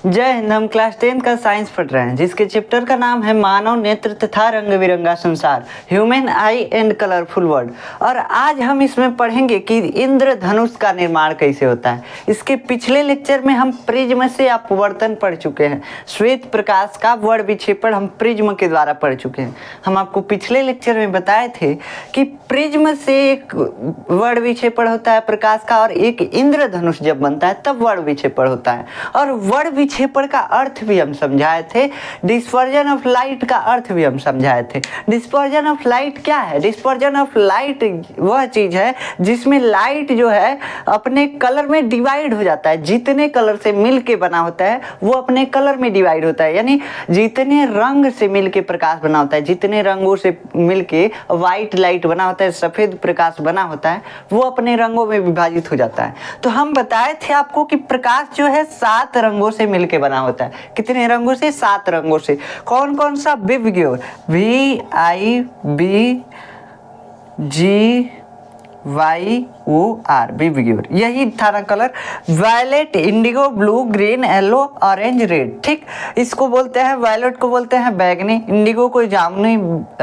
जय हिंद। हम क्लास 10 का साइंस पढ़ रहे हैं जिसके चैप्टर का नाम है मानव नेत्र तथा रंग बिरंगा संसार, human I and colourful world. और आज हम इसमें पढ़ेंगे कि इंद्रधनुष का निर्माण कैसे होता है। इसके पिछले लेक्चर में हम प्रिज्म से अपवर्तन पढ़ चुके हैं। श्वेत प्रकाश का वर्ण विक्षेपण हम प्रिज्म के द्वारा पढ़ चुके हैं। हम आपको पिछले लेक्चर में बताए थे कि प्रिज्म से एक वर्ण विक्षेपण होता है प्रकाश का, और एक इंद्रधनुष जब बनता है तब वर्ण विक्षेपण होता है। और वर्ण विक्षेपण का अर्थ भी हम समझाए थे, डिस्पर्जन ऑफ लाइट का अर्थ भी हम समझाए थे। डिस्पर्जन ऑफ लाइट क्या है? डिस्पर्जन ऑफ लाइट वह चीज है जिसमें लाइट जो है अपने कलर में डिवाइड हो जाता है। जितने कलर से मिल के बना होता है वो अपने कलर में डिवाइड होता है, यानी जितने रंग से मिल के प्रकाश बना होता है, जितने रंगों से मिल के व्हाइट लाइट बना होता है, सफेद प्रकाश बना होता है, वो अपने रंगों में विभाजित हो जाता है। तो हम बताए थे आपको कि प्रकाश जो है 7 रंगों से मिलके बना होता है। कितने रंगों से? 7 रंगों से। कौन कौन सा? विबग्योर, VIBGYOR, विबग्योर, यही था ना colour. Violet, indigo, blue, green, yellow, orange, red. ठीक, इसको बोलते हैं, वायलेट को बोलते हैं बैगनी, इंडिगो को जामुनी,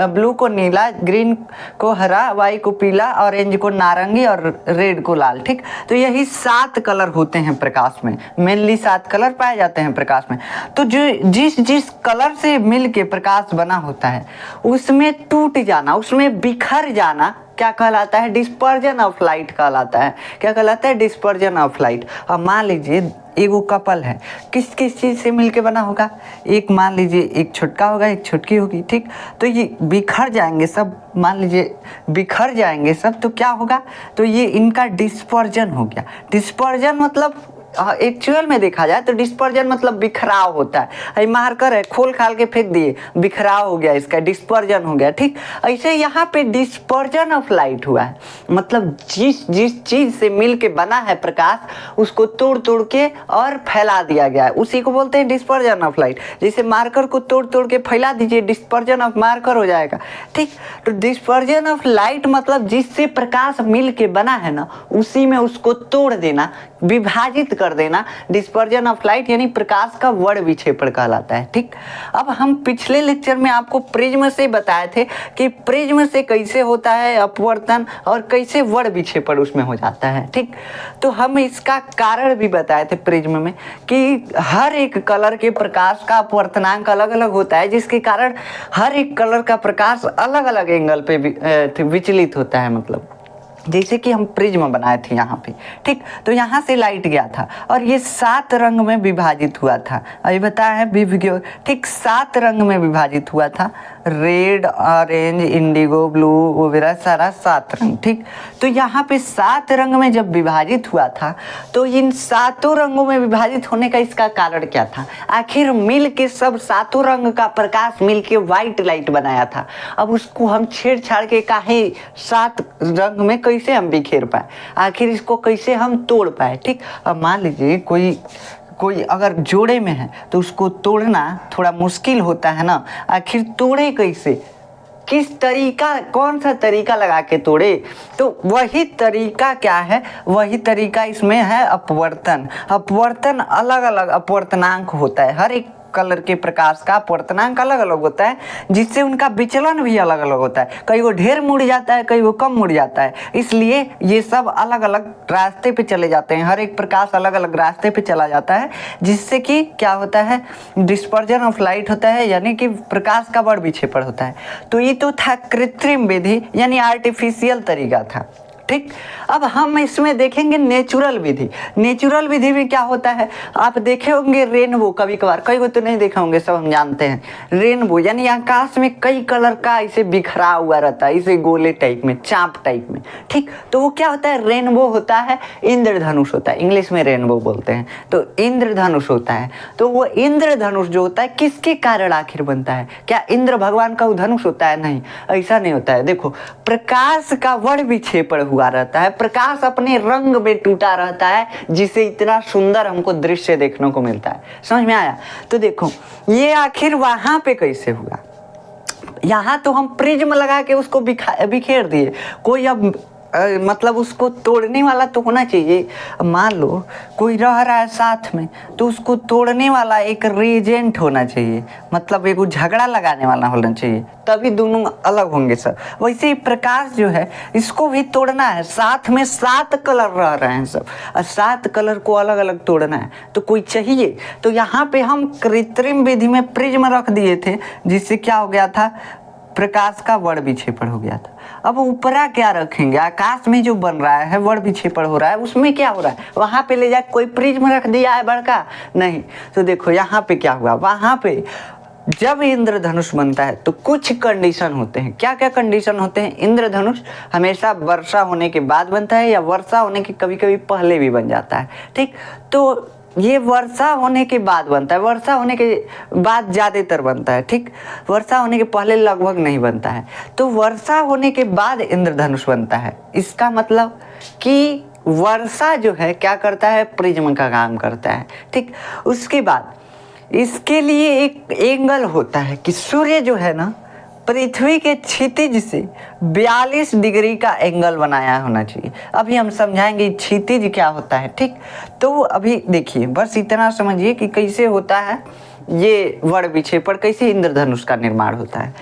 ब्लू को नीला, ग्रीन को हरा, वाई को पीला, ऑरेंज को नारंगी और रेड को लाल। ठीक, तो यही 7 कलर होते हैं प्रकाश में। मेनली 7 कलर पाए जाते हैं प्रकाश में। तो जो जिस कलर से मिल के प्रकाश बना होता है उसमें टूट जाना, उसमें बिखर जाना क्या कहलाता है? डिस्पर्जन ऑफ लाइट कहलाता है। क्या कहलाता है? Dispersion of light. अब मान लीजिए एगो कपल है, किस किस चीज़ से मिलके बना होगा? एक मान लीजिए एक छोटका होगा, एक छोटकी होगी। ठीक, तो ये बिखर जाएंगे सब, मान लीजिए बिखर जाएंगे सब, तो क्या होगा? तो ये इनका डिस्पर्जन हो गया। डिस्पर्जन मतलब एक्चुअल में देखा जाए तो डिस्पर्जन मतलब बिखराव होता है। मार्कर है, खोल खाल के फेंक दिए, बिखराव हो गया, इसका डिस्पर्जन हो गया। ठीक, ऐसे यहाँ पे डिस्पर्जन ऑफ लाइट हुआ है, मतलब जिस चीज से मिल के बना है प्रकाश उसको तोड़ तोड़ के और फैला दिया गया है, उसी को बोलते हैं डिस्पर्जन ऑफ लाइट। जैसे मार्कर को तोड़ तोड़ के फैला दीजिए, डिस्पर्जन ऑफ मार्कर हो जाएगा। ठीक, तो डिस्पर्जन ऑफ लाइट मतलब जिससे प्रकाश मिल के बना है ना, उसी में उसको तोड़ देना, विभाजित कर देना, डिस्पर्जन ऑफ लाइट यानी प्रकाश का वर्ण विक्षेपण कहलाता है। ठीक, अब हम पिछले लेक्चर में आपको प्रिज्म से बताए थे कि प्रिज्म से कैसे होता है अपवर्तन और कैसे वर्ण विक्षेपण उसमें हो जाता है। ठीक, तो हम इसका कारण भी बताए थे प्रिज्म में कि हर एक कलर के प्रकाश का अपवर्तनांक अलग अलग होता है, जिसके कारण हर एक कलर का प्रकाश अलग अलग एंगल पे विचलित होता है। मतलब जैसे कि हम प्रिज्म बनाए थे यहाँ पे। ठीक, तो यहाँ से लाइट गया था और ये 7 रंग में विभाजित हुआ था। अभी बताया है विबग्योर। ठीक, 7 रंग में विभाजित हुआ था, रेड, ऑरेंज, इंडिगो, ब्लू वगैरह, सारा 7 रंग। ठीक, तो यहाँ पे 7 रंग में जब विभाजित हुआ था तो इन 7 रंगों में विभाजित होने का इसका कारण क्या था? आखिर मिल के सब 7 रंग का प्रकाश मिल के व्हाइट लाइट बनाया था। अब उसको हम छेड़छाड़ के काहे 7 रंग में कैसे हम बिखेर पाए? आखिर इसको कैसे हम तोड़ पाए? ठीक, अब मान लीजिए कोई अगर जोड़े में है तो उसको तोड़ना थोड़ा मुश्किल होता है ना। आखिर तोड़े कैसे? किस तरीका, कौन सा तरीका लगा के तोड़े? तो वही तरीका क्या है? वही तरीका इसमें है अपवर्तन। अपवर्तन अलग अलग अपवर्तनांक होता है, हर एक कलर के प्रकाश का अपवर्तनांक अलग अलग होता है, जिससे उनका विचलन भी अलग अलग होता है। कई वो ढेर मुड़ जाता है, कई वो कम मुड़ जाता है, इसलिए ये सब अलग अलग रास्ते पे चले जाते हैं। हर एक प्रकाश अलग अलग रास्ते पे चला जाता है, जिससे कि क्या होता है? डिस्पर्जन ऑफ लाइट होता है, यानी कि प्रकाश का वर्ण विक्षेपण होता है। तो ये तो था कृत्रिम विधि, यानी आर्टिफिशियल तरीका था। ठीक, अब हम इसमें देखेंगे नेचुरल विधि। नेचुरल विधि में क्या होता है? आप देखे होंगे रेनबो कभी कभार, कई को तो नहीं देखे होंगे, सब हम जानते हैं। रेनबो यानी आकाश में कई कलर का ऐसे बिखरा हुआ रहता है, इसे गोले टाइप में, चाप टाइप में। ठीक, तो वो क्या होता है? रेनबो होता है, इंद्रधनुष होता है, इंग्लिश में रेनबो बोलते हैं। तो इंद्रधनुष होता है। तो वो इंद्रधनुष जो होता है किसके कारण आखिर बनता है? क्या इंद्र भगवान का धनुष होता है? नहीं, ऐसा नहीं होता है। देखो, प्रकाश का वर्ण विक्षेपण हुआ रहता है, प्रकाश अपने रंग में टूटा रहता है, जिसे इतना सुंदर हमको दृश्य देखने को मिलता है। समझ में आया? तो देखो ये आखिर वहां पे कैसे हुआ? यहाँ तो हम प्रिज्म लगा के उसको बिखेर दिए। कोई अब मतलब उसको तोड़ने वाला तो होना चाहिए। मान लो कोई रह रहा है साथ में, तो उसको तोड़ने वाला एक रीजेंट होना चाहिए, मतलब एक झगड़ा लगाने वाला होना चाहिए, तभी दोनों अलग होंगे सब। वैसे ही प्रकाश जो है इसको भी तोड़ना है, साथ में 7 कलर रह रहे हैं सब, और 7 कलर को अलग अलग तोड़ना है तो कोई चाहिए। तो यहाँ पे हम कृत्रिम विधि में प्रिज्म रख दिए थे, जिससे क्या हो गया था, प्रकाश का वर्ण विक्षेपण हो गया था। अब ऊपरा क्या रखेंगे, आकाश में जो बन रहा है वर्ण विक्षेपण हो रहा है, उसमें क्या हो रहा है, वहां पे ले जाकर कोई प्रिज्म रख दिया है बड़का, नहीं। तो देखो यहाँ पे क्या हुआ, वहां पे जब इंद्रधनुष बनता है तो कुछ कंडीशन होते हैं। क्या क्या कंडीशन होते हैं? इंद्रधनुष हमेशा वर्षा होने के बाद बनता है, या वर्षा होने के कभी कभी पहले भी बन जाता है, ठीक। तो ये वर्षा होने के बाद बनता है, वर्षा होने के बाद ज़्यादातर बनता है, ठीक। वर्षा होने के पहले लगभग नहीं बनता है। तो वर्षा होने के बाद इंद्रधनुष बनता है, इसका मतलब कि वर्षा जो है क्या करता है, प्रिज्म का काम करता है, ठीक। उसके बाद इसके लिए एक एंगल होता है कि सूर्य जो है ना, पृथ्वी के क्षितिज से 42 डिग्री का एंगल बनाया होना चाहिए। अभी हम समझाएंगे क्षितिज क्या होता है, ठीक। तो अभी देखिए, बस इतना समझिए कि कैसे होता है ये वर्ण विक्षेपण, कैसे इंद्रधनुष का निर्माण होता है।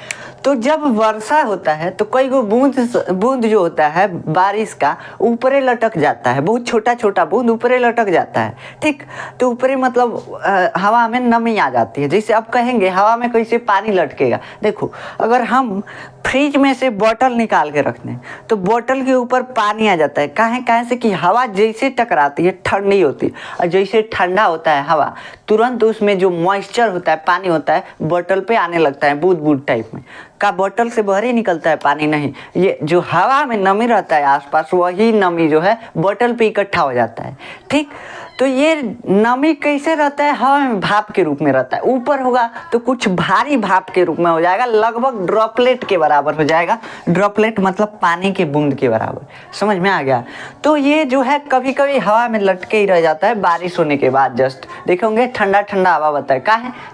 तो जब वर्षा होता है तो कई गो बूंद जो होता है बारिश का ऊपरे लटक जाता है, बहुत छोटा छोटा बूंद ऊपरे लटक जाता है, ठीक। तो ऊपरे मतलब हवा में नमी आ जाती है। जैसे अब कहेंगे हवा में कैसे पानी लटकेगा, देखो अगर हम फ्रिज में से बोतल निकाल के रख दें तो बोतल के ऊपर पानी आ जाता है। काहे से कि हवा जैसे टकराती है ठंडी होती है, और जैसे ठंडा होता है हवा, तुरंत उसमें जो मॉइस्चर होता है, पानी होता है, बोतल पे आने लगता है, बूंद बूंद टाइप में। का बोतल से बाहर ही निकलता है पानी, नहीं, ये जो हवा में नमी रहता है आसपास, वही नमी जो है बोतल पे इकट्ठा हो जाता है, ठीक। तो ये नमी कैसे रहता है, हवा में भाप के रूप में रहता है। ऊपर होगा तो कुछ भारी भाप के रूप में हो जाएगा, लगभग ड्रॉपलेट के बराबर हो जाएगा। ड्रॉपलेट मतलब पानी के बूंद के बराबर, समझ में आ गया। तो ये जो है कभी कभी हवा में लटके ही रह जाता है बारिश होने के बाद। जस्ट देखेंगे ठंडा ठंडा हवा बता है,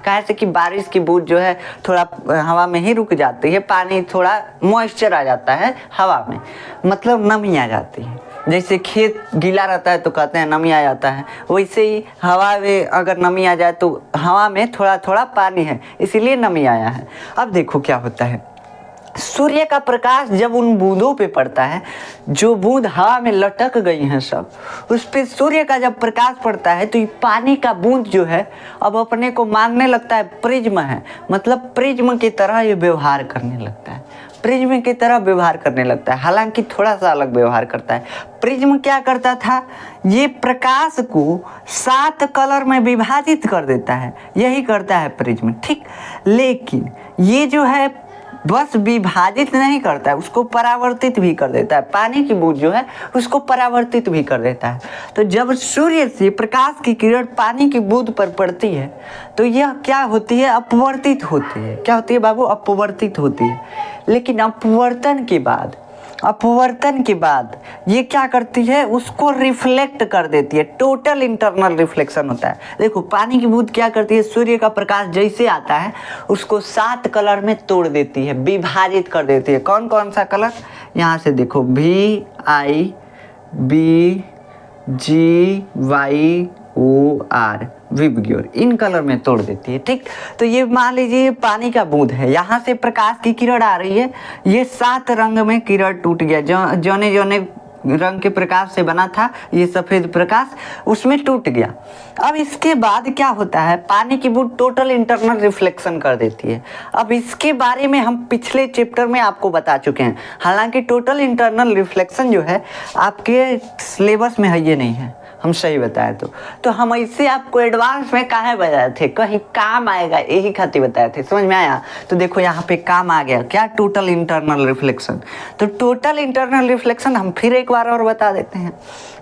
काहे से कि बारिश की बूंद जो है थोड़ा हवा में ही रुक जाती है, पानी थोड़ा मॉइस्चर आ जाता है हवा में, मतलब नमी आ जाती है। जैसे खेत गीला रहता है तो कहते हैं नमी आ जाता है, वैसे ही हवा में अगर नमी आ जाए तो हवा में थोड़ा थोड़ा पानी है, इसीलिए नमी आया है। अब देखो क्या होता है, सूर्य का प्रकाश जब उन बूंदों पे पड़ता है, जो बूंद हवा में लटक गई हैं सब, उस पे सूर्य का जब प्रकाश पड़ता है तो ये पानी का बूंद जो है अब अपने को मानने लगता है प्रिज्म है, मतलब प्रिज्म की तरह ये व्यवहार करने लगता है, प्रिज्म की तरह व्यवहार करने लगता है। हालांकि थोड़ा सा अलग व्यवहार करता है। प्रिज्म क्या करता था, ये प्रकाश को 7 कलर में विभाजित कर देता है, यही करता है प्रिज्म, ठीक। लेकिन ये जो है बस विभाजित नहीं करता है, उसको परावर्तित भी कर देता है। पानी की बूंद जो है उसको परावर्तित भी कर देता है। तो जब सूर्य से प्रकाश की किरण पानी की बूंद पर पड़ती है तो यह क्या होती है, अपवर्तित होती है। क्या होती है बाबू, अपवर्तित होती है। लेकिन अपवर्तन के बाद ये क्या करती है, उसको रिफ्लेक्ट कर देती है। टोटल इंटरनल रिफ्लेक्शन होता है। देखो पानी की बूंद क्या करती है, सूर्य का प्रकाश जैसे आता है उसको 7 कलर में तोड़ देती है, विभाजित कर देती है। कौन कौन सा कलर, यहाँ से देखो VIBGYOR, विबग्योर, इन कलर में तोड़ देती है, ठीक। तो ये मान लीजिए ये पानी का बूंद है, यहाँ से प्रकाश की किरण आ रही है, ये 7 रंग में किरण टूट गया, जौने जौने रंग के प्रकाश से बना था ये सफेद प्रकाश, उसमें टूट गया। अब इसके बाद क्या होता है, पानी की बूंद टोटल इंटरनल रिफ्लेक्शन कर देती है। अब इसके बारे में हम पिछले चैप्टर में आपको बता चुके हैं। हालांकि टोटल इंटरनल रिफ्लेक्शन जो है आपके सिलेबस में है, ये नहीं है, हम सही बताए तो हम ऐसे आपको एडवांस में काहे बताए थे, कहीं काम आएगा यही खातिर बताए थे, समझ में आया। तो देखो यहाँ पे काम आ गया, क्या, टोटल इंटरनल रिफ्लेक्शन। तो टोटल इंटरनल रिफ्लेक्शन हम फिर एक बार और बता देते हैं।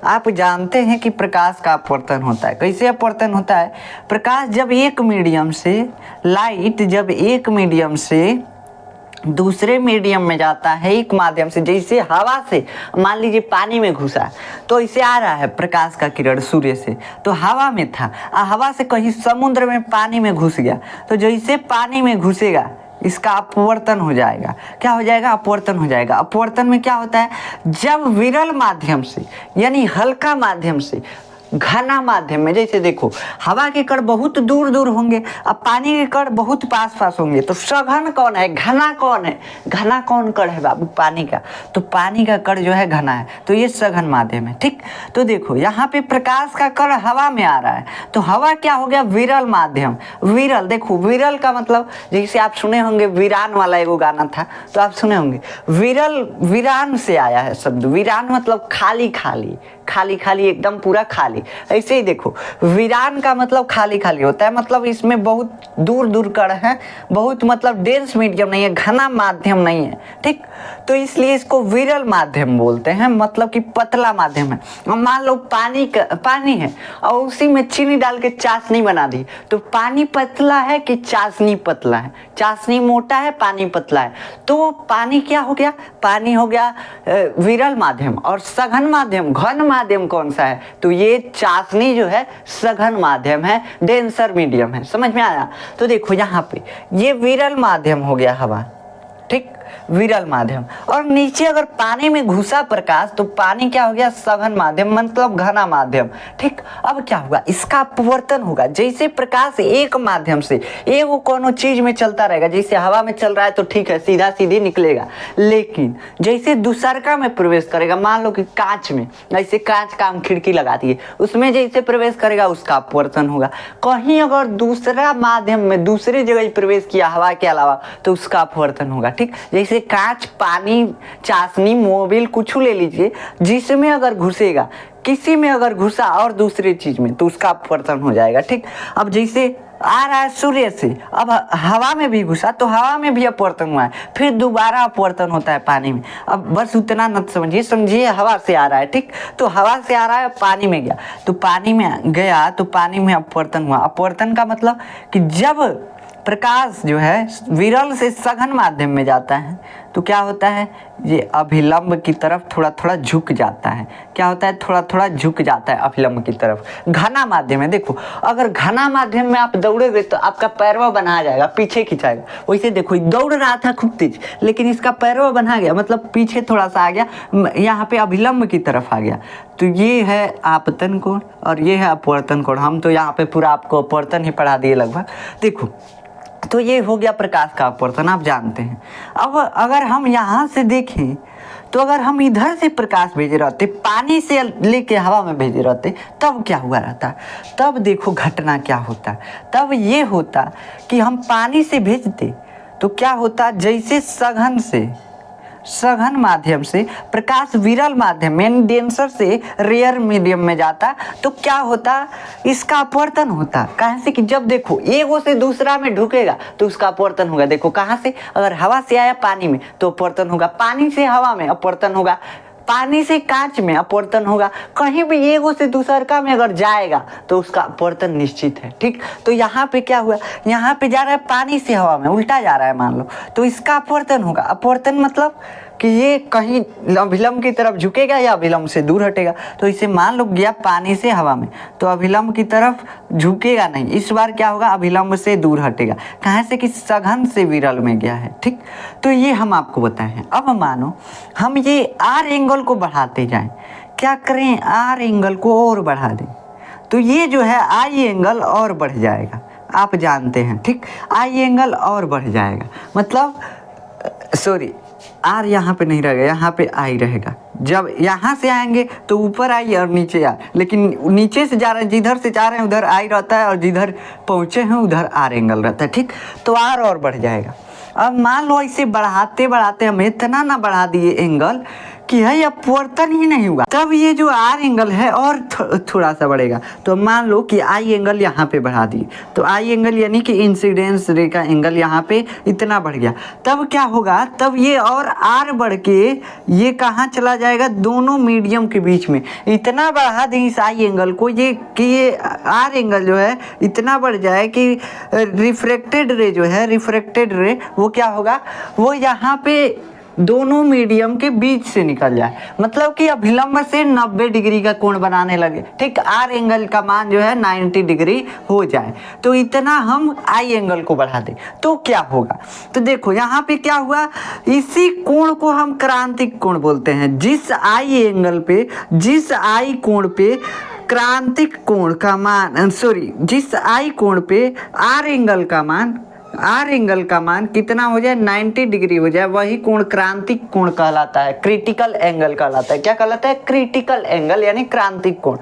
आप जानते हैं कि प्रकाश का अपवर्तन होता है। कैसे अपवर्तन होता है, प्रकाश जब एक मीडियम से, लाइट जब एक मीडियम से दूसरे मीडियम में जाता है, एक माध्यम से, जैसे हवा से मान लीजिए पानी में घुसा तो इसे आ रहा है प्रकाश का किरण सूर्य से, तो हवा में था, हवा से कहीं समुद्र में पानी में घुस गया, तो जैसे पानी में घुसेगा इसका अपवर्तन हो जाएगा। क्या हो जाएगा? अपवर्तन हो जाएगा। अपवर्तन में क्या होता है? जब विरल माध्यम से यानी हल्का माध्यम से घना माध्यम में, जैसे देखो हवा के कण बहुत दूर दूर होंगे, अब पानी के कण बहुत पास पास होंगे, तो सघन कौन है? घना कौन है? घना कौन कण है बाबू? पानी का। तो पानी का कण जो है घना है, तो ये सघन माध्यम है। ठीक, तो देखो यहाँ पे प्रकाश का कण हवा में आ रहा है, तो हवा क्या हो गया? विरल माध्यम। विरल, देखो विरल का मतलब जैसे आप सुने होंगे वीरान वाला एगो गाना था, तो आप सुने होंगे विरल, वीरान से आया है शब्द। वीरान मतलब खाली खाली, खाली खाली, एकदम पूरा खाली। ऐसे ही देखो वीरान का मतलब खाली खाली होता है, मतलब इसमें बहुत दूर दूर कण है, बहुत मतलब डेंस मीडियम नहीं है, घना माध्यम नहीं है। ठीक, तो इसलिए इसको विरल माध्यम बोलते हैं, मतलब कि पतला माध्यम है। अब मान लो पानी है और उसी में चीनी डाल के चाशनी बना दी, तो पानी पतला है कि चाशनी पतला है? चाशनी मोटा है, पानी पतला है, तो पानी क्या हो गया? पानी हो गया विरल माध्यम। और सघन माध्यम, घन माध्यम कौन सा है? तो ये चाशनी जो है सघन माध्यम है, डेंसर मीडियम है। समझ में आया? तो देखो यहाँ पे ये विरल माध्यम हो गया हवा। ठीक, विरल माध्यम। और नीचे अगर पानी में घुसा प्रकाश, तो पानी क्या हो गया? सघन माध्यम, मतलब घना माध्यम। ठीक, अब क्या होगा? इसका अपवर्तन होगा। जैसे प्रकाश एक माध्यम से एक कोनो चीज में चलता रहेगा, जैसे हवा में चल रहा है तो ठीक है, सीधा सीधी निकलेगा, लेकिन जैसे दूसरका में प्रवेश करेगा, मान लो कि कांच में, ऐसे कांच का हम खिड़की लगा दिए, उसमें जैसे प्रवेश करेगा उसका अपवर्तन होगा। कहीं अगर दूसरा माध्यम में दूसरी जगह प्रवेश किया हवा के अलावा, तो उसका अपवर्तन होगा। ठीक, जैसे कांच, पानी, चाशनी, मोबिल, कुछ ले लीजिए, जिसमें अगर घुसेगा, किसी में अगर घुसा और दूसरी चीज में, तो उसका अपवर्तन हो जाएगा। ठीक, अब जैसे आ रहा है सूर्य से, अब हवा में भी घुसा तो हवा में भी अपवर्तन हुआ है, फिर दोबारा अपवर्तन होता है पानी में। अब बस उतना न समझिए हवा से आ रहा है। ठीक, तो हवा से आ रहा है, पानी में गया, तो पानी में गया तो पानी में अपवर्तन हुआ। अपवर्तन का मतलब कि जब प्रकाश जो है विरल से सघन माध्यम में जाता है, तो क्या होता है? ये अभिलंब की तरफ थोड़ा थोड़ा झुक जाता है। क्या होता है? थोड़ा थोड़ा झुक जाता है अभिलंब की तरफ। घना माध्यम है। देखो अगर घना माध्यम में आप दौड़ोगे तो आपका पैरवा बना जाएगा, पीछे खिंचाएगा। वैसे देखो दौड़ रहा था खूब तेज, लेकिन इसका पैरवा बना गया, मतलब पीछे थोड़ा सा आ गया, यहाँ पे अभिलंब की तरफ आ गया। तो ये है आपतन कोण और ये है अपवर्तन कोण। हम तो यहाँ पे पूरा आपको अपवर्तन ही पढ़ा दिए लगभग। देखो तो ये हो गया प्रकाश का अपवर्तन, आप जानते हैं। अब अगर हम यहाँ से देखें, तो अगर हम इधर से प्रकाश भेजे रहते, पानी से लेके हवा में भेजे रहते, तब क्या हुआ रहता? तब देखो घटना क्या होता। तब ये होता कि हम पानी से भेजते तो क्या होता? जैसे सघन माध्यम से प्रकाश विरल माध्यम यानी डेंसर से रेयर मीडियम में जाता, तो क्या होता? इसका अपवर्तन होता। कहाँ से? कि जब देखो एगो से दूसरा में ढुकेगा तो उसका अपवर्तन होगा। देखो कहाँ से? अगर हवा से आया पानी में तो अपवर्तन होगा, पानी से हवा में अपवर्तन होगा, पानी से कांच में अपवर्तन होगा। कहीं भी एगो से दूसरका में अगर जाएगा तो उसका अपवर्तन निश्चित है। ठीक, तो यहाँ पे क्या हुआ? यहाँ पे जा रहा है पानी से हवा में, उल्टा जा रहा है मान लो, तो इसका अपवर्तन होगा। अपवर्तन मतलब कि ये कहीं अभिलंब की तरफ झुकेगा या अभिलंब से दूर हटेगा। तो इसे मान लो गया पानी से हवा में, तो अभिलंब की तरफ झुकेगा नहीं, इस बार क्या होगा? अभिलंब से दूर हटेगा। कहाँ से? कि सघन से विरल में गया है। ठीक, तो ये हम आपको बताए हैं। अब मानो हम ये आर एंगल को बढ़ाते जाएं, क्या करें? आर एंगल को और बढ़ा दें, तो ये जो है आई एंगल और बढ़ जाएगा, आप जानते हैं। ठीक, आई एंगल और बढ़ जाएगा, मतलब सॉरी आर यहाँ पे नहीं रहेगा, यहाँ पे आई रहेगा। जब यहाँ से आएंगे तो ऊपर आई और नीचे आ, लेकिन नीचे से जा रहे हैं, जिधर से जा रहे हैं उधर आई रहता है, और जिधर पहुँचे हैं उधर आर एंगल रहता है। ठीक, तो आर और बढ़ जाएगा। अब मान लो इसे बढ़ाते बढ़ाते हम इतना ना बढ़ा दिए एंगल कि है अपवर्तन ही नहीं हुआ, तब ये जो आर एंगल है और थोड़ा सा बढ़ेगा। तो मान लो कि आई एंगल यहाँ पे बढ़ा दिए, तो आई एंगल यानी कि इंसिडेंस रे का एंगल यहाँ पे इतना बढ़ गया, तब क्या होगा? तब ये और आर बढ़ के ये कहाँ चला जाएगा? दोनों मीडियम के बीच में इतना बढ़ा दें इस आई एंगल को, ये आर एंगल जो है इतना बढ़ जाए कि रिफ्रैक्टेड रे जो है, रिफ्रैक्टेड रे वो क्या होगा? वो यहाँ पे दोनों मीडियम के बीच से निकल जाए, मतलब कि अभिलंब से 90 डिग्री का कोण बनाने लगे, ठीक। आर एंगल का मान जो है 90 डिग्री हो जाए, तो इतना हम आई एंगल को बढ़ा दें तो क्या होगा। तो देखो यहाँ पे क्या हुआ, इसी कोण को हम क्रांतिक कोण बोलते हैं। जिस आई एंगल पे, जिस आई कोण पे क्रांतिक कोण का मान, जिस आई कोण पे आर एंगल का मान कितना हो जाए, 90 डिग्री हो जाए, वही कोण क्रांतिक कोण कहलाता है, क्रिटिकल एंगल कहलाता है। क्या कहलाता है? क्रिटिकल एंगल यानी क्रांतिक कोण।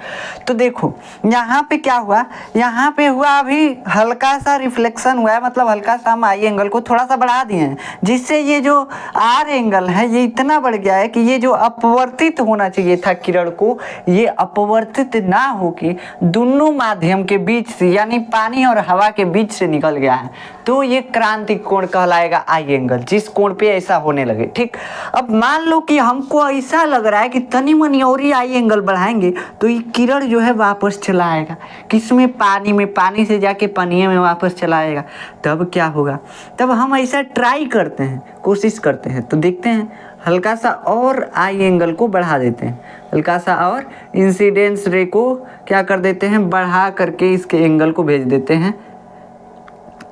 तो देखो यहाँ पे क्या हुआ, यहाँ पे हुआ अभी हल्का सा रिफ्लेक्शन हुआ है, मतलब हल्का सा हम आई एंगल को थोड़ा सा बढ़ा दिए हैं, जिससे ये जो आर एंगल है ये इतना बढ़ गया है कि ये जो अपवर्तित होना चाहिए था किरण को, ये अपवर्तित ना होके दोनों माध्यम के बीच से यानी पानी और हवा के बीच से निकल गया है, तो ये क्रांतिक कोण कहलाएगा आई एंगल, जिस कोण पे ऐसा होने लगे, ठीक। अब मान लो कि हमको ऐसा लग रहा है कि तनी मनी और ही आई एंगल बढ़ाएंगे तो ये किरण जो है वापस चला आएगा, किसमें? पानी में, पानी से जाके पानी में वापस चला आएगा। तब क्या होगा, तब हम ऐसा ट्राई करते हैं, कोशिश करते हैं, तो देखते हैं हल्का सा और आई एंगल को बढ़ा देते हैं, हल्का सा और इंसिडेंस रे को क्या कर देते हैं, बढ़ा करके इसके एंगल को भेज देते हैं।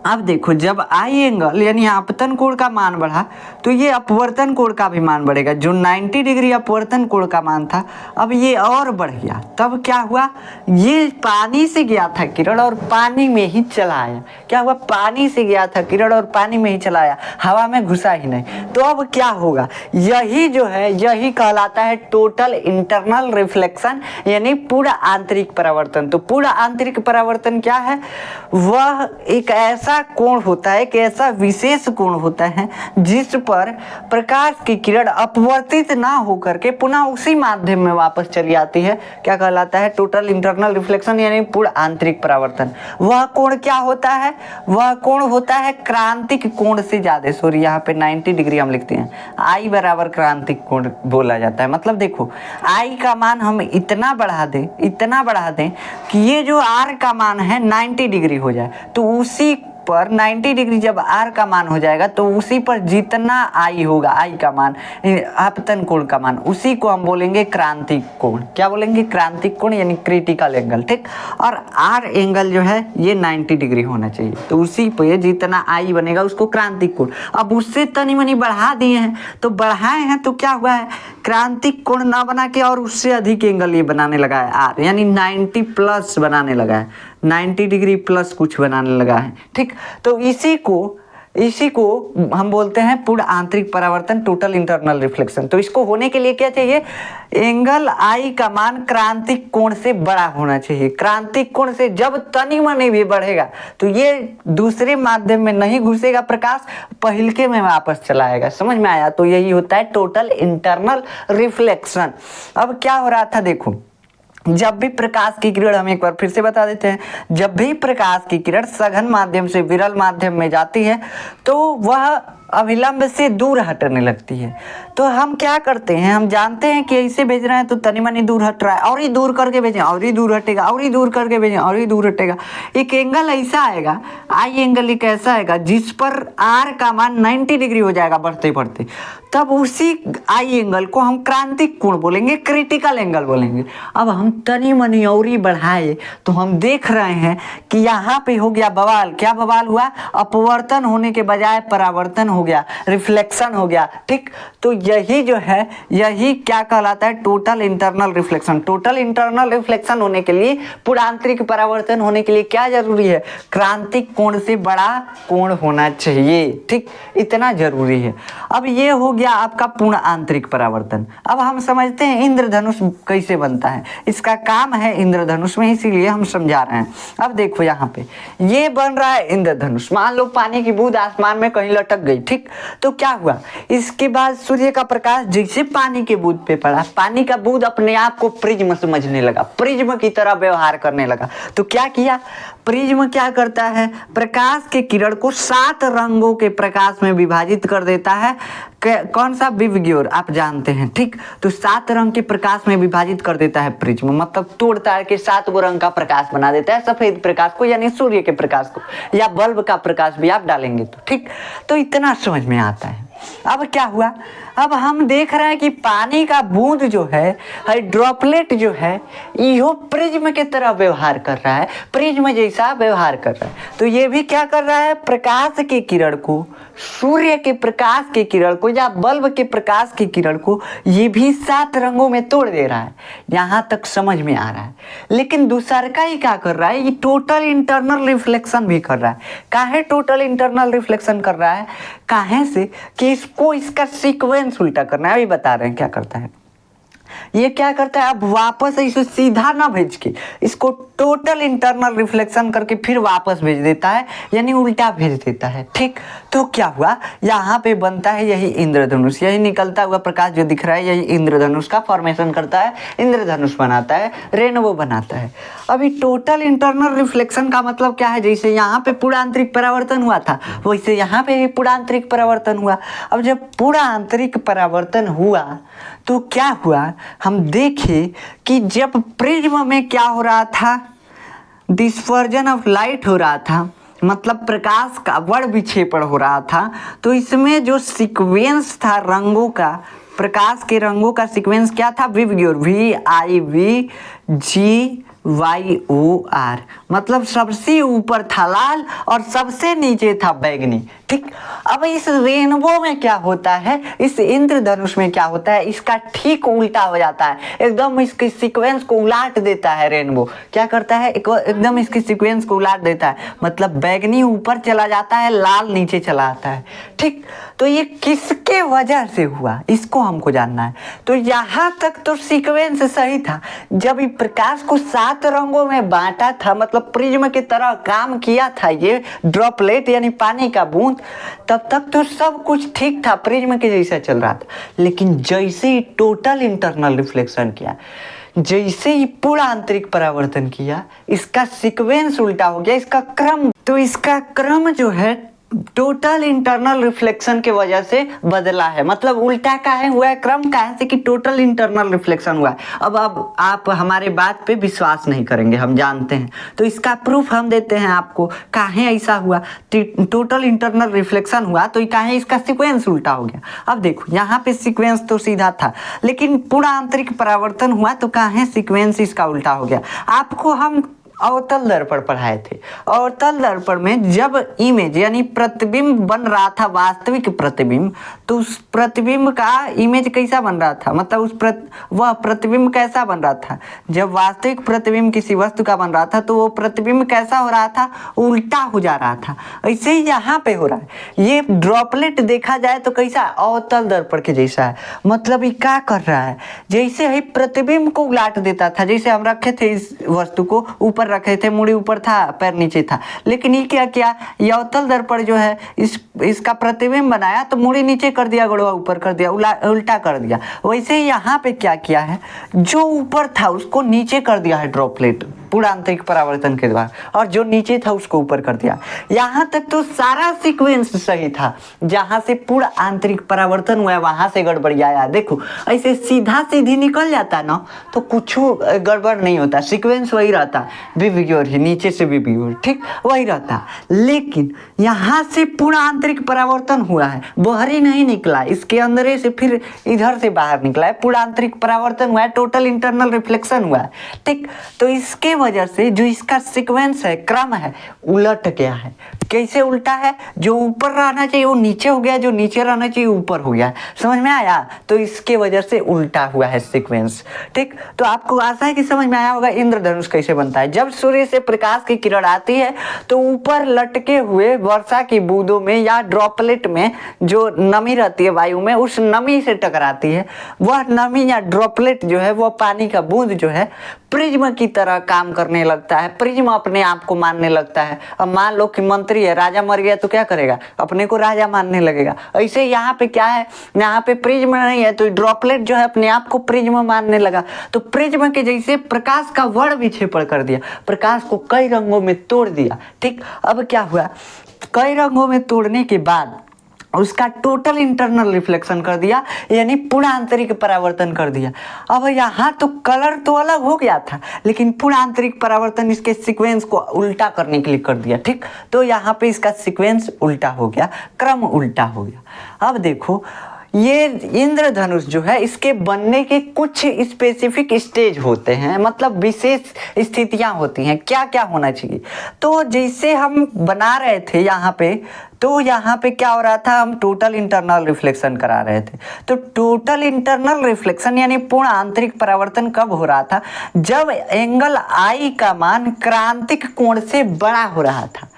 अब देखो जब आई एंगल यानी आपतन कोण का मान बढ़ा तो ये अपवर्तन कोण का भी मान बढ़ेगा। जो 90 डिग्री अपवर्तन कोण का मान था अब ये और बढ़ गया। तब क्या हुआ, ये पानी से गया था किरण और पानी में ही चला आया। क्या हुआ, पानी से गया था किरण और पानी में ही चला आया, हवा में घुसा ही नहीं। तो अब क्या होगा, यही जो है यही कहलाता है टोटल इंटरनल रिफ्लेक्शन यानी पूरा आंतरिक परावर्तन। तो पूरा आंतरिक परावर्तन क्या है, वह एक ऐसा कोण होता है कि ऐसा विशेष कोण होता है जिस पर प्रकाश की किरण अपवर्तित ना होकर के पुनः उसी माध्यम में वापस चली आती है। क्या कहलाता है, टोटल इंटरनल रिफ्लेक्शन यानी पूर्ण आंतरिक परावर्तन। वह कोण क्या होता है, वह कोण होता है क्रांतिक कोण से ज्यादा, सॉरी यहाँ पे 90 डिग्री हम लिखते हैं, आई बराबर क्रांतिक कोण बोला जाता है। मतलब देखो आई का मान हम इतना बढ़ा दें कि ये जो आर का मान है 90 डिग्री हो जाए, तो उसी पर 90 डिग्री जब आर का मान हो जाएगा तो उसी पर जितना आई होगा, आई का मान, आपतन कोण का मान, उसी को हम बोलेंगे क्रांतिक कोण। क्या बोलेंगे, क्रांतिक कोण यानी क्रिटिकल एंगल, ठीक। और आर एंगल जो है ये 90 डिग्री होना चाहिए, तो उसी पे जितना आई बनेगा उसको क्रांतिक कोण। अब उससे तनी मनी बढ़ा दिए हैं, तो बढ़ाए हैं तो क्या हुआ है, क्रांतिक कोण ना बना के और उससे अधिक एंगल ये बनाने लगा है आर, यानी 90 प्लस बनाने लगा है, 90 डिग्री प्लस कुछ बनाने लगा है, ठीक। तो इसी को हम बोलते हैं पूर्ण आंतरिक परावर्तन, टोटल इंटरनल रिफ्लेक्शन। तो इसको होने के लिए क्या चाहिए, एंगल आई का मान क्रांतिक कोण से बड़ा होना चाहिए। क्रांतिक कोण से जब तनी मनी भी बढ़ेगा तो ये दूसरे माध्यम में नहीं घुसेगा प्रकाश, पहिलके में वापस चला आएगा। समझ में आया, तो यही होता है टोटल इंटरनल रिफ्लेक्शन। अब क्या हो रहा था, देखो जब भी प्रकाश की किरण, हम एक बार फिर से बता देते हैं, जब भी प्रकाश की किरण सघन माध्यम से विरल माध्यम में जाती है तो वह अभिलंब से दूर हटने लगती है। तो हम क्या करते हैं, हम जानते हैं कि ऐसे भेज रहे हैं तो तनी मनी दूर हट रहा है, और ही दूर करके भेजें और ही दूर हटेगा, और ही दूर करके भेजें और ही दूर हटेगा। एक एंगल ऐसा आएगा, आई एंगल एक ऐसा आएगा जिस पर आर का मान 90 डिग्री हो जाएगा बढ़ते बढ़ते, तब उसी आई एंगल को हम क्रांतिक कोण बोलेंगे, क्रिटिकल एंगल बोलेंगे। अब हम तनी मनी और ही बढ़ाए तो हम देख रहे हैं कि यहाँ पे हो गया बवाल। क्या बवाल हुआ, अपवर्तन होने के बजाय परावर्तन हो गया, रिफ्लेक्शन हो गया, ठीक। तो यही जो है यही क्या कहलाता है, total internal reflection. Total internal reflection होने के लिए, पूर्ण आंतरिक परावर्तन होने के लिए क्या जरूरी है, क्रांतिक कोण से बड़ा कोण होना चाहिए, ठीक, इतना जरूरी है। अब ये हो गया आपका पूर्ण आंतरिक परावर्तन। अब हम समझते हैं इंद्रधनुष कैसे बनता है, इसका काम है इंद्रधनुष में, इसीलिए हम समझा रहे हैं। अब देखो यहाँ पे ये बन रहा है इंद्रधनुष। मान लो पानी की बूंद आसमान में कहीं लटक गई, ठीक। तो क्या हुआ, इसके बाद सूर्य का प्रकाश जैसे पानी के बूंद पे पड़ा, पानी का बूंद अपने आप को प्रिज्म समझने लगा, प्रिज्म की तरह व्यवहार करने लगा। तो क्या किया, प्रिज्म क्या करता है, प्रकाश के किरण को 7 रंगों के प्रकाश में विभाजित कर देता है। कौन सा, विवग्योर, आप जानते हैं, ठीक। तो 7 रंग के प्रकाश में विभाजित कर देता है प्रिज्म, मतलब तोड़ ताड़ के 7 गो रंग का प्रकाश बना देता है, सफेद प्रकाश को यानी सूर्य के प्रकाश को, या बल्ब का प्रकाश भी आप डालेंगे तो, ठीक। तो इतना समझ में आता है। अब क्या हुआ, अब हम देख रहे हैं कि पानी का बूंद जो है ड्रॉपलेट जो है यो प्रिज्म की तरह व्यवहार कर रहा है, प्रिज्म जैसा व्यवहार कर रहा है। तो ये भी क्या कर रहा है, प्रकाश के किरण को, सूर्य के प्रकाश के किरण को या बल्ब के प्रकाश की किरण को ये भी 7 रंगों में तोड़ दे रहा है। यहाँ तक समझ में आ रहा है। लेकिन दूसरा का ही क्या कर रहा है, ये टोटल इंटरनल रिफ्लेक्शन भी कर रहा है। काहे टोटल इंटरनल रिफ्लेक्शन कर रहा है, काहे से कि इसको इसका सीक्वेंस उल्टा करना है। अभी बता रहे हैं क्या करता है। ये क्या करता है, अब वापस इसे सीधा ना भेज के इसको टोटल इंटरनल रिफ्लेक्शन करके फिर वापस भेज देता है, यानी उल्टा भेज देता है। ठीक, तो क्या हुआ, यहाँ पे बनता है यही इंद्रधनुष, यही निकलता हुआ प्रकाश जो दिख रहा है यही इंद्रधनुष का फॉर्मेशन करता है, इंद्रधनुष बनाता है, रेनबो बनाता है। अभी टोटल इंटरनल रिफ्लेक्शन का मतलब क्या है, जैसे यहाँ पे पूरा आंतरिक परावर्तन हुआ था वैसे यहाँ पे भी पूरा आंतरिक परावर्तन हुआ। अब जब पूरा आंतरिक परावर्तन हुआ तो क्या हुआ, हम देखें कि जब प्रिज्म में क्या हो रहा था, डिस्पर्जन ऑफ लाइट हो रहा था, मतलब प्रकाश का वर्ण विक्षेपण हो रहा था। तो इसमें जो सीक्वेंस था रंगों का, प्रकाश के रंगों का सीक्वेंस क्या था, विवग्योर, VIVGYOR, मतलब सबसे ऊपर था लाल और सबसे नीचे था बैंगनी। ठीक, अब इस रेनबो में क्या होता है, इस इंद्रधनुष में क्या होता है, इसका ठीक उल्टा हो जाता है, एकदम इसके सीक्वेंस को उलाट देता है। रेनबो क्या करता है, एकदम इसके सीक्वेंस को उलाट देता है, मतलब बैंगनी ऊपर चला जाता है, लाल नीचे चला आता है। ठीक, तो ये किसके वजह से हुआ, इसको हमको जानना है। तो यहाँ तक तो सीक्वेंस सही था, जब ये प्रकाश को 7 रंगों में बांटा था, मतलब प्रिज्म की तरह काम किया था ये ड्रॉपलेट यानी पानी का बूंद, तब तक तो सब कुछ ठीक था, प्रिज्म के जैसा चल रहा था। लेकिन जैसे ही टोटल इंटरनल रिफ्लेक्शन किया, जैसे ही पूरा आंतरिक परावर्तन किया, इसका सीक्वेंस उल्टा हो गया, इसका क्रम, तो इसका क्रम जो है टोटल इंटरनल रिफ्लेक्शन के वजह से बदला है। मतलब उल्टा काहे हुआ है, क्रम काहे से कि टोटल इंटरनल रिफ्लेक्शन हुआ है। अब आप हमारे बात पे विश्वास नहीं करेंगे, हम जानते हैं, तो इसका प्रूफ हम देते हैं आपको। काहे ऐसा हुआ, टोटल इंटरनल रिफ्लेक्शन हुआ तो काहे इसका सीक्वेंस उल्टा हो गया। अब देखो यहाँ पे सीक्वेंस तो सीधा था, लेकिन पूरा आंतरिक परावर्तन हुआ तो काहे सीक्वेंस इसका उल्टा हो गया। आपको हम अवतल दर्पण पढ़ाए थे। अवतल दर्पण में जब इमेज यानी प्रतिबिंब बन रहा था, वास्तविक प्रतिबिंब, तो उस प्रतिबिंब का इमेज कैसा बन रहा था, मतलब वह प्रतिबिंब कैसा बन रहा था। जब वास्तविक प्रतिबिंब किसी वस्तु का बन रहा था तो वो प्रतिबिंब कैसा हो रहा था, उल्टा हो जा रहा था। ऐसे ही यहाँ पे हो रहा है। ये ड्रॉपलेट देखा जाए तो कैसा, अवतल दर्पण के जैसा है। मतलब ये क्या कर रहा है, जैसे ही प्रतिबिंब को उलाट देता था, जैसे हम रखे थे इस वस्तु को ऊपर रखे थे, मुड़ी ऊपर था, पैर नीचे था, लेकिन ये क्या किया, ये अवतल दर्पण जो है इसका प्रतिबिंब बनाया तो मुड़ी नीचे कर दिया, गड़वा ऊपर कर दिया, उल्टा कर दिया। वैसे ही यहाँ पे क्या किया है, जो ऊपर था उसको नीचे कर दिया है ड्रॉपलेट पूरा आंतरिक परावर्तन के द्वारा, और जो नीचे था उसको ऊपर कर दिया। यहाँ तक तो सारा सीक्वेंस सही था, जहाँ से पूरा आंतरिक परावर्तन हुआ है वहां से गड़बड़ियाया। देखो ऐसे सीधा सीधी निकल जाता ना तो कुछ गड़बड़ नहीं होता, सीक्वेंस वही रहता, विवग्योर ही, नीचे से विवग्योर, ठीक वही रहता। लेकिन यहाँ से पूरा आंतरिक परावर्तन हुआ है, बाहरी नहीं निकला, इसके अंदर से फिर इधर से बाहर निकला है, पूरा आंतरिक परावर्तन हुआ है, टोटल इंटरनल रिफ्लेक्शन हुआ है। ठीक, तो इसके वजह से जो इसका सीक्वेंस है, क्रम है, उलट गया है। कैसे उल्टा है, जो ऊपर रहना चाहिए वो नीचे हो गया, जो नीचे रहना चाहिए ऊपर हो गया। समझ में आया, तो इसके वजह से उल्टा हुआ है सीक्वेंस। ठीक, तो आपको आशा है कि समझ में आया होगा इंद्रधनुष कैसे बनता है। जब सूर्य से प्रकाश की किरण आती है तो ऊपर लटके हुए वर्षा की बूंदों में या ड्रॉपलेट में जो नमी रहती है वायु में, उस नमी से टकराती है। वह नमी या ड्रॉपलेट जो है, वह पानी का बूंद जो है प्रिज्म की तरह काम करने लगता है, प्रिज्म अपने आप को मानने लगता है। अब मान लो कि मंत्री है, राजा मर गया तो क्या करेगा, अपने को राजा मानने लगेगा। ऐसे यहाँ पे क्या है, यहाँ पे प्रिज्म नहीं है तो ड्रॉपलेट जो है अपने आप को प्रिज्म मानने लगा, तो प्रिज्म के जैसे प्रकाश का वर्ण विक्षेपण कर दिया, प्रकाश को कई रंगों में तोड़ दिया। ठीक, अब क्या हुआ, कई रंगों में तोड़ने के बाद उसका टोटल इंटरनल रिफ्लेक्शन कर दिया, यानी पूर्ण आंतरिक परावर्तन कर दिया। अब यहाँ तो कलर तो अलग हो गया था, लेकिन पूर्ण आंतरिक परावर्तन इसके सीक्वेंस को उल्टा करने के लिए कर दिया। ठीक, तो यहाँ पे इसका सीक्वेंस उल्टा हो गया, क्रम उल्टा हो गया। अब देखो ये इंद्रधनुष जो है इसके बनने के कुछ स्पेसिफिक स्टेज होते हैं, मतलब विशेष स्थितियां होती हैं। क्या क्या होना चाहिए, तो जैसे हम बना रहे थे यहाँ पे, तो यहाँ पे क्या हो रहा था, हम टोटल इंटरनल रिफ्लेक्शन करा रहे थे। तो टोटल इंटरनल रिफ्लेक्शन यानी पूर्ण आंतरिक परावर्तन कब हो रहा था, जब एंगल आई का मान क्रांतिक कोण से बड़ा हो रहा था।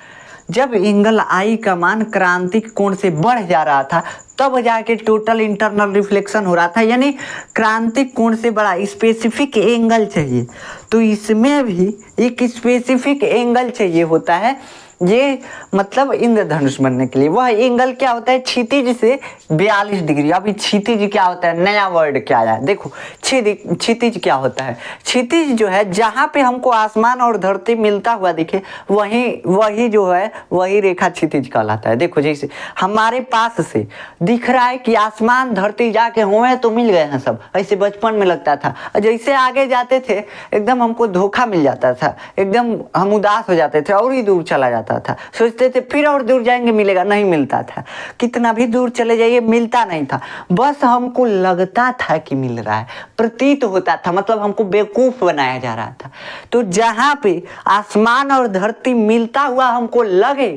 जब एंगल आई का मान क्रांतिक कोण से बढ़ जा रहा था तब जाके टोटल इंटरनल रिफ्लेक्शन हो रहा था, यानी क्रांतिक कोण से बड़ा स्पेसिफिक एंगल चाहिए। तो इसमें भी एक स्पेसिफिक एंगल चाहिए होता है, ये मतलब इंद्रधनुष बनने के लिए। वह एंगल क्या होता है, क्षितिज से 42 डिग्री। अभी क्षितिज क्या होता है, नया वर्ड क्या आया, देखो क्षितिज क्या होता है। क्षितिज जो है जहाँ पे हमको आसमान और धरती मिलता हुआ दिखे वही जो है वही रेखा क्षितिज कहलाता है। देखो जैसे हमारे पास से दिख रहा है कि आसमान धरती जाके हुए तो मिल गए हैं सब, ऐसे बचपन में लगता था। जैसे आगे जाते थे एकदम हमको धोखा मिल जाता था, एकदम हम उदास हो जाते थे और ही दूर चला जाता था। सोचते थे फिर और दूर जाएंगे मिलेगा, नहीं मिलता था। कितना भी दूर चले जाइए मिलता नहीं था, बस हमको लगता था कि मिल रहा है, प्रतीत होता था, मतलब हमको बेवकूफ बनाया जा रहा था। तो जहां पे आसमान और धरती मिलता हुआ हमको लगे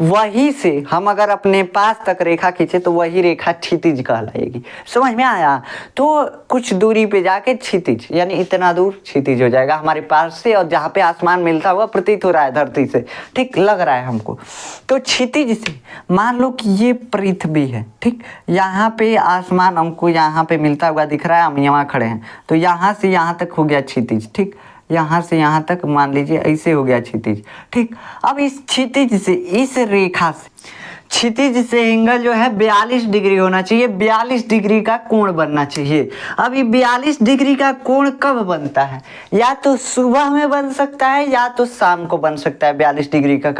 वहीं से हम अगर अपने पास तक रेखा खींचे तो वही रेखा क्षितिज कहलाएगी। समझ में आया, तो कुछ दूरी पे जाके क्षितिज यानी इतना दूर क्षितिज हो जाएगा हमारे पास से, और जहां पे आसमान मिलता हुआ प्रतीत हो रहा है धरती से, ठीक लग रहा है हमको। तो क्षितिज से मान लो कि ये पृथ्वी है, ठीक, यहाँ पे आसमान हमको यहाँ पे मिलता हुआ दिख रहा है, हम यहाँ खड़े हैं, तो यहाँ से यहाँ तक हो गया क्षितिज। ठीक, यहाँ से यहाँ तक मान लीजिए ऐसे हो गया क्षितिज। ठीक, अब इस क्षितिज से इस रेखा से क्षितिज से एंगल जो है 42 डिग्री होना चाहिए, 42 डिग्री का कोण बनना चाहिए। अब ये 42 डिग्री का कोण कब बनता है, या तो सुबह में बन सकता है या तो शाम को बन सकता है 42 डिग्री का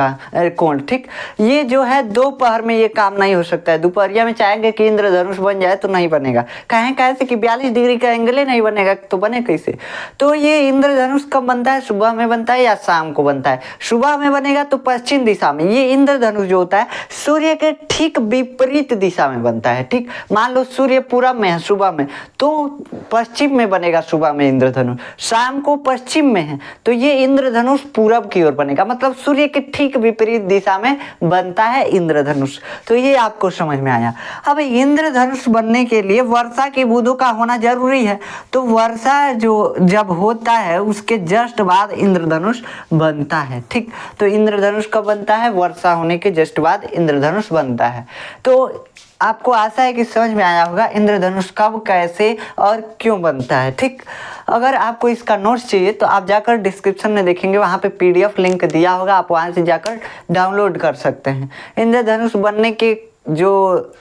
कोण। ठीक, ये जो है दोपहर में ये काम नहीं हो सकता है। दोपहरिया में चाहेंगे कि इंद्रधनुष बन जाए तो नहीं बनेगा। कहें कैसे कि 42 डिग्री का एंगल ही नहीं बनेगा तो बने कैसे। तो ये इंद्रधनुष कब बनता है, सुबह में बनता है या शाम को बनता है। सुबह में बनेगा तो पश्चिम दिशा में। ये इंद्रधनुष जो होता है सूर्य के ठीक विपरीत दिशा में बनता है। ठीक, मान लो सूर्य पूरब में है सुबह में, तो पश्चिम में बनेगा सुबह में इंद्रधनुष। शाम को पश्चिम में है तो ये इंद्रधनुष पूरब की ओर बनेगा, मतलब सूर्य के ठीक विपरीत दिशा में बनता है इंद्रधनुष। तो ये आपको समझ में आया। अब इंद्रधनुष बनने के लिए वर्षा की बूंदों का होना जरूरी है, तो वर्षा जो जब होता है उसके जस्ट बाद इंद्रधनुष बनता है। ठीक, तो इंद्रधनुष कब बनता है, वर्षा होने के जस्ट बाद इंद्रधनुष बनता है। तो आपको आशा है कि समझ में आया होगा इंद्रधनुष कब, कैसे और क्यों बनता है। ठीक, अगर आपको इसका नोट्स चाहिए तो आप जाकर डिस्क्रिप्शन में देखेंगे, वहाँ पे पीडीएफ लिंक दिया होगा, आप वहाँ से जाकर डाउनलोड कर सकते हैं। इंद्रधनुष बनने के जो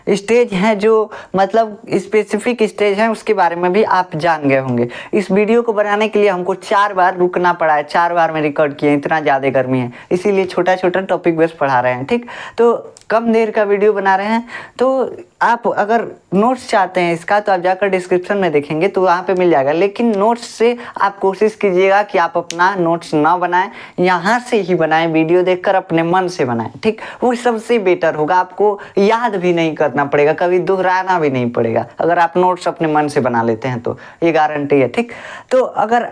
स्टेज हैं, जो मतलब स्पेसिफिक स्टेज हैं, उसके बारे में भी आप जान गए होंगे। इस वीडियो को बनाने के लिए हमको 4 बार रुकना पड़ा है, 4 बार में रिकॉर्ड किए, इतना ज़्यादा गर्मी है, इसीलिए छोटा छोटा टॉपिक बेस पढ़ा रहे हैं। ठीक, तो कम देर का वीडियो बना रहे हैं। तो आप अगर नोट्स चाहते हैं इसका तो आप जाकर डिस्क्रिप्शन में देखेंगे तो वहाँ पे मिल जाएगा, लेकिन नोट्स से आप कोशिश कीजिएगा कि आप अपना नोट्स ना बनाएं, यहाँ से ही बनाएं, वीडियो देखकर अपने मन से बनाएं। ठीक, वो सबसे बेटर होगा, आपको याद भी नहीं करना पड़ेगा, कभी दोहराना भी नहीं पड़ेगा अगर आप नोट्स अपने मन से बना लेते हैं तो, ये गारंटी है। ठीक, तो अगर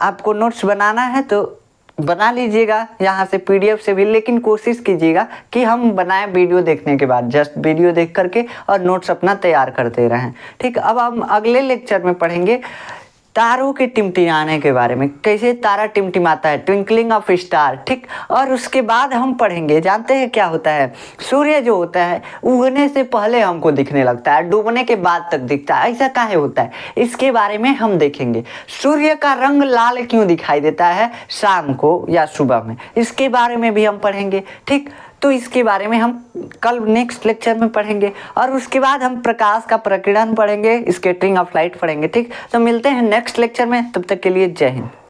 आपको नोट्स बनाना है तो बना लीजिएगा यहाँ से पीडीएफ से भी, लेकिन कोशिश कीजिएगा कि हम बनाएं वीडियो देखने के बाद, जस्ट वीडियो देख करके और नोट्स अपना तैयार करते रहें। ठीक, अब हम अगले लेक्चर में पढ़ेंगे तारों के टिमटिमाने के बारे में, कैसे तारा टिमटिमाता है, ट्विंकलिंग ऑफ स्टार। ठीक, और उसके बाद हम पढ़ेंगे, जानते हैं क्या होता है, सूर्य जो होता है उगने से पहले हमको दिखने लगता है, डूबने के बाद तक दिखता है, ऐसा काहे होता है, इसके बारे में हम देखेंगे। सूर्य का रंग लाल क्यों दिखाई देता है शाम को या सुबह में, इसके बारे में भी हम पढ़ेंगे। ठीक, तो इसके बारे में हम कल नेक्स्ट लेक्चर में पढ़ेंगे, और उसके बाद हम प्रकाश का प्रकीर्णन पढ़ेंगे, स्कैटरिंग ऑफ लाइट पढ़ेंगे। ठीक, तो मिलते हैं नेक्स्ट लेक्चर में, तब तक के लिए जय हिंद।